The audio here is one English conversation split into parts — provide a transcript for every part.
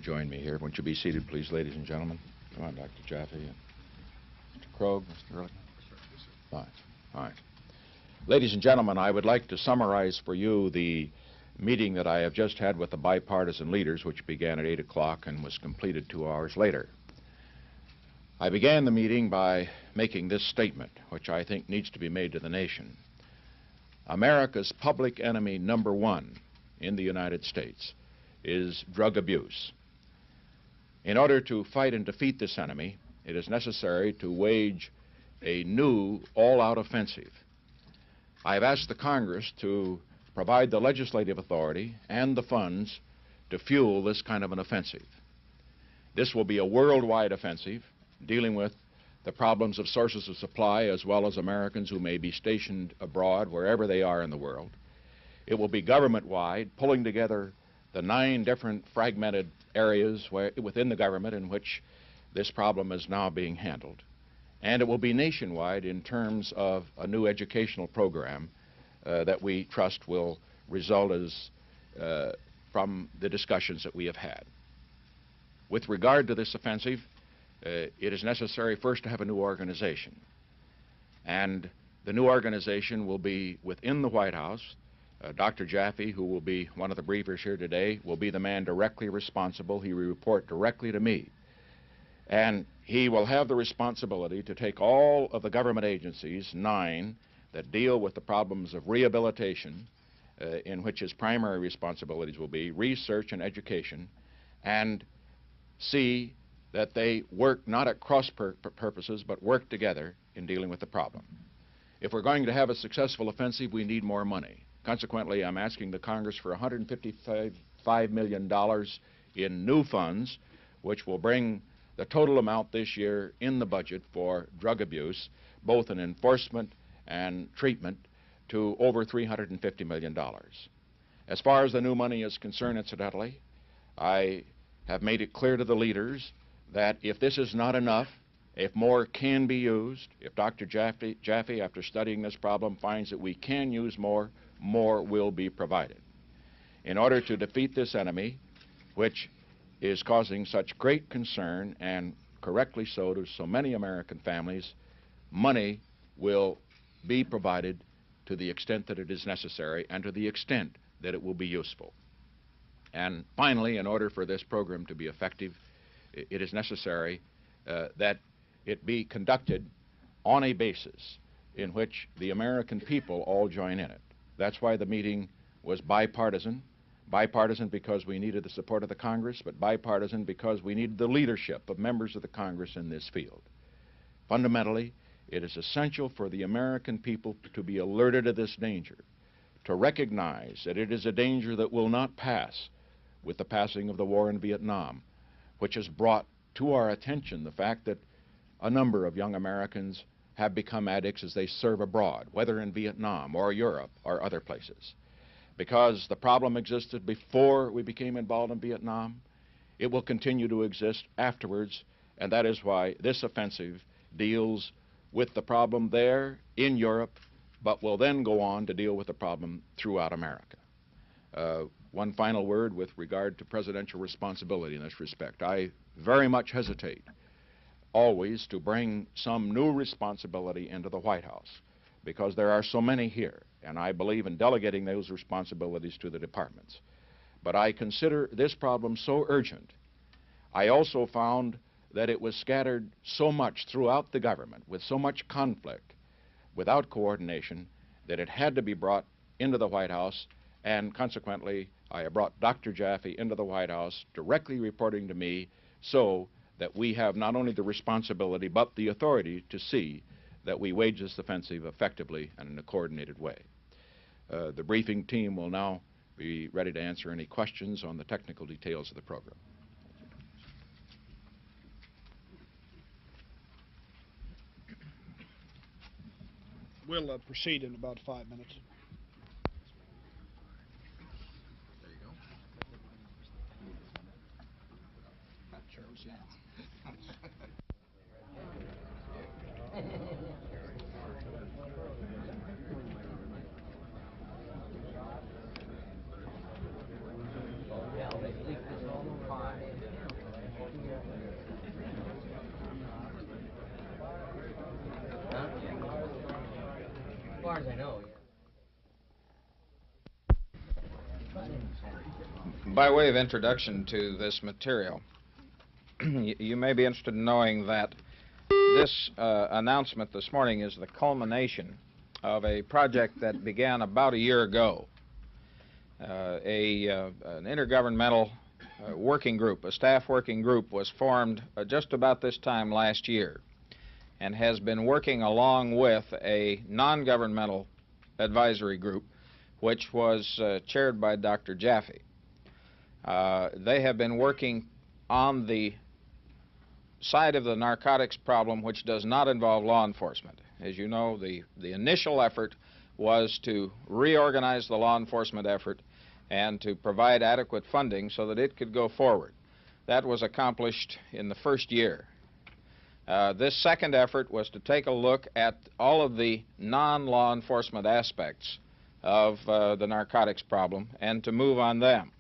join me here. Won't you be seated, please, ladies and gentlemen? Come on, Dr. Jaffe. Mr. Krogh, Mr. Ehrlichman. Fine. All right. Ladies and gentlemen, I would like to summarize for you the meeting that I have just had with the bipartisan leaders, which began at 8 o'clock and was completed 2 hours later. I began the meeting by making this statement, which I think needs to be made to the nation. America's public enemy number one in the United States is drug abuse. In order to fight and defeat this enemy, it is necessary to wage a new all-out offensive. I have asked the Congress to provide the legislative authority and the funds to fuel this kind of an offensive. This will be a worldwide offensive dealing with the problems of sources of supply as well as Americans who may be stationed abroad wherever they are in the world. It will be government-wide, pulling together the 9 different fragmented areas within the government in which this problem is now being handled. And it will be nationwide in terms of a new educational program that we trust will result from the discussions that we have had. With regard to this offensive, it is necessary first to have a new organization. And the new organization will be within the White House. Dr. Jaffe, who will be one of the briefers here today, will be the man directly responsible. He will report directly to me. And he will have the responsibility to take all of the government agencies, 9, that deal with the problems of rehabilitation, in which his primary responsibilities will be research and education, and see that they work not at cross purposes, but work together in dealing with the problem. If we're going to have a successful offensive, we need more money. Consequently, I'm asking the Congress for $155 million in new funds, which will bring the total amount this year in the budget for drug abuse, both in enforcement and treatment, to over $350 million. As far as the new money is concerned, incidentally, I have made it clear to the leaders that if this is not enough, if more can be used, if Dr. Jaffe, after studying this problem, finds that we can use more, more will be provided. In order to defeat this enemy, which is causing such great concern, and correctly so, to so many American families, money will be provided to the extent that it is necessary and to the extent that it will be useful. And finally, in order for this program to be effective, it is necessary that it be conducted on a basis in which the American people all join in it. That's why the meeting was bipartisan. Bipartisan because we needed the support of the Congress, but bipartisan because we needed the leadership of members of the Congress in this field. Fundamentally, it is essential for the American people to be alerted to this danger, to recognize that it is a danger that will not pass with the passing of the war in Vietnam, which has brought to our attention the fact that a number of young Americans have become addicts as they serve abroad, whether in Vietnam or Europe or other places. Because the problem existed before we became involved in Vietnam, it will continue to exist afterwards, and that is why this offensive deals with the problem there in Europe, but will then go on to deal with the problem throughout America. One final word with regard to presidential responsibility in this respect. I very much hesitate always to bring some new responsibility into the White House, because there are so many here, and I believe in delegating those responsibilities to the departments. But I consider this problem so urgent. I also found that it was scattered so much throughout the government, with so much conflict, without coordination, that it had to be brought into the White House, and consequently, I have brought Dr. Jaffe into the White House, directly reporting to me, so that we have not only the responsibility, but the authority to see that we wage this offensive effectively and in a coordinated way. The briefing team will now be ready to answer any questions on the technical details of the program. We'll proceed in about 5 minutes. There you go. Well, they leaked this all the time. far as I know, yeah. By way of introduction to this material, you may be interested in knowing that this announcement this morning is the culmination of a project that began about a year ago. An intergovernmental working group, a staff working group, was formed just about this time last year and has been working along with a non-governmental advisory group which was chaired by Dr. Jaffe. They have been working on the side of the narcotics problem which does not involve law enforcement. As you know, the initial effort was to reorganize the law enforcement effort and to provide adequate funding so that it could go forward. That was accomplished in the first year. This second effort was to take a look at all of the non-law enforcement aspects of the narcotics problem and to move on them.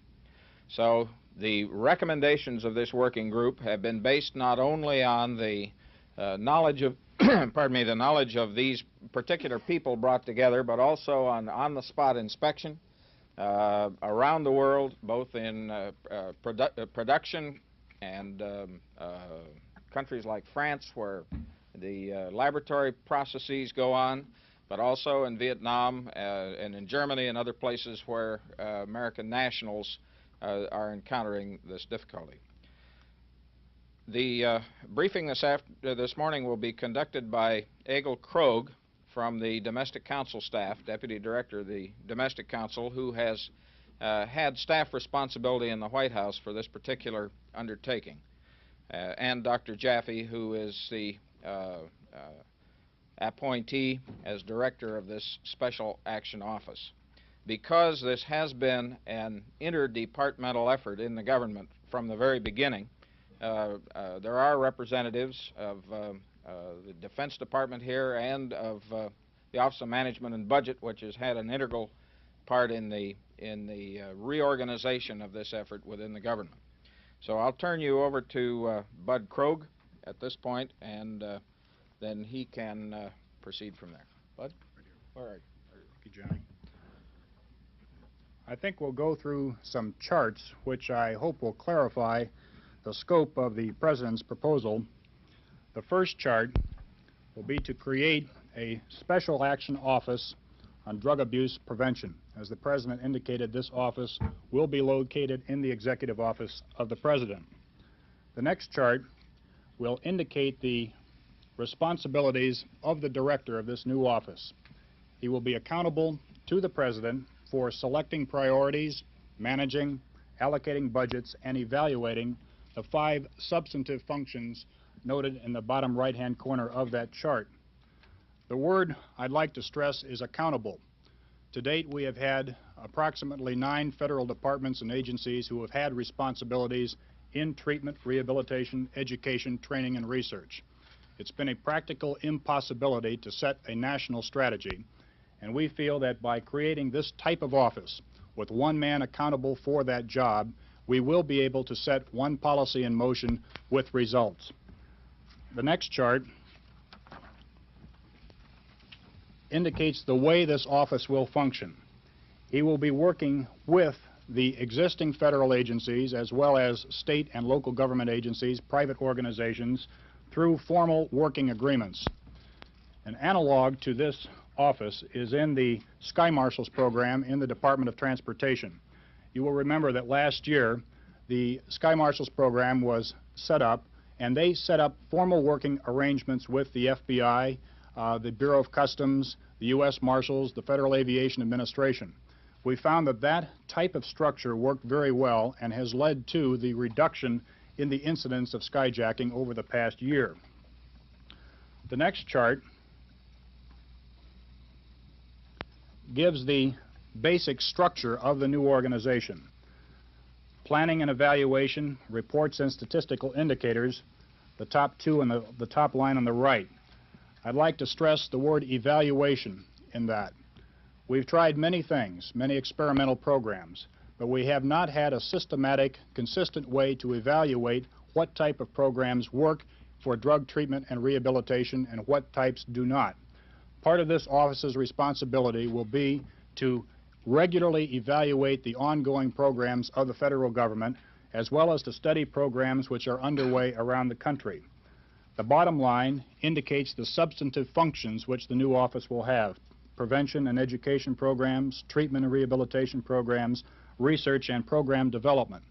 So the recommendations of this working group have been based not only on the knowledge of pardon me, the knowledge of these particular people brought together, but also on the spot inspection around the world, both in production and countries like France, where the laboratory processes go on, but also in Vietnam and in Germany and other places where American nationals are encountering this difficulty. The briefing this morning will be conducted by Egil Krogh from the Domestic Council staff, Deputy Director of the Domestic Council, who has had staff responsibility in the White House for this particular undertaking, and Dr. Jaffe, who is the appointee as Director of this Special Action Office. Because this has been an interdepartmental effort in the government from the very beginning, there are representatives of the Defense Department here and of the Office of Management and Budget, which has had an integral part in the reorganization of this effort within the government. So I'll turn you over to Bud Krogh at this point, and then he can proceed from there. Bud? All right. Thank you, Johnny. I think we'll go through some charts which I hope will clarify the scope of the President's proposal. The first chart will be to create a Special Action Office on Drug Abuse Prevention. As the President indicated, this office will be located in the Executive Office of the President. The next chart will indicate the responsibilities of the Director of this new office. He will be accountable to the President for selecting priorities, managing, allocating budgets, and evaluating the 5 substantive functions noted in the bottom right-hand corner of that chart. The word I'd like to stress is accountable. To date, we have had approximately 9 federal departments and agencies who have had responsibilities in treatment, rehabilitation, education, training, and research. It's been a practical impossibility to set a national strategy, and we feel that by creating this type of office with one man accountable for that job, we will be able to set one policy in motion with results. The next chart indicates the way this office will function. He will be working with the existing federal agencies as well as state and local government agencies, private organizations, through formal working agreements. An analog to this office is in the Sky Marshals program in the Department of Transportation. You will remember that last year the Sky Marshals program was set up, and they set up formal working arrangements with the FBI, the Bureau of Customs, the U.S. Marshals, the Federal Aviation Administration. We found that that type of structure worked very well and has led to the reduction in the incidence of skyjacking over the past year. The next chart gives the basic structure of the new organization. Planning and evaluation, reports and statistical indicators, the top 2 and the top line on the right. I'd like to stress the word evaluation in that. We've tried many things, many experimental programs, but we have not had a systematic, consistent way to evaluate what type of programs work for drug treatment and rehabilitation and what types do not. Part of this office's responsibility will be to regularly evaluate the ongoing programs of the federal government, as well as to study programs which are underway around the country. The bottom line indicates the substantive functions which the new office will have: prevention and education programs, treatment and rehabilitation programs, research and program development.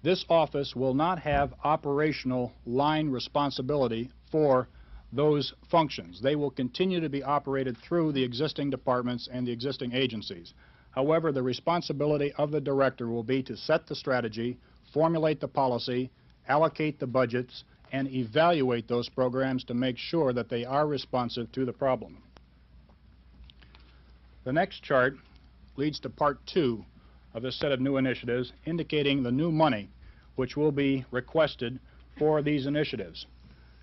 This office will not have operational line responsibility for those functions. They will continue to be operated through the existing departments and the existing agencies. However, the responsibility of the director will be to set the strategy, formulate the policy, allocate the budgets, and evaluate those programs to make sure that they are responsive to the problem. The next chart leads to part 2 of this set of new initiatives, indicating the new money which will be requested for these initiatives.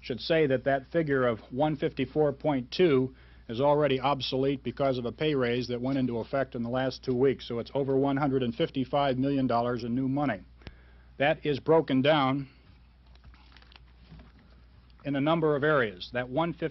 Should say that that figure of 154.2 is already obsolete because of a pay raise that went into effect in the last 2 weeks, so it's over $155 million in new money. That is broken down in a number of areas. That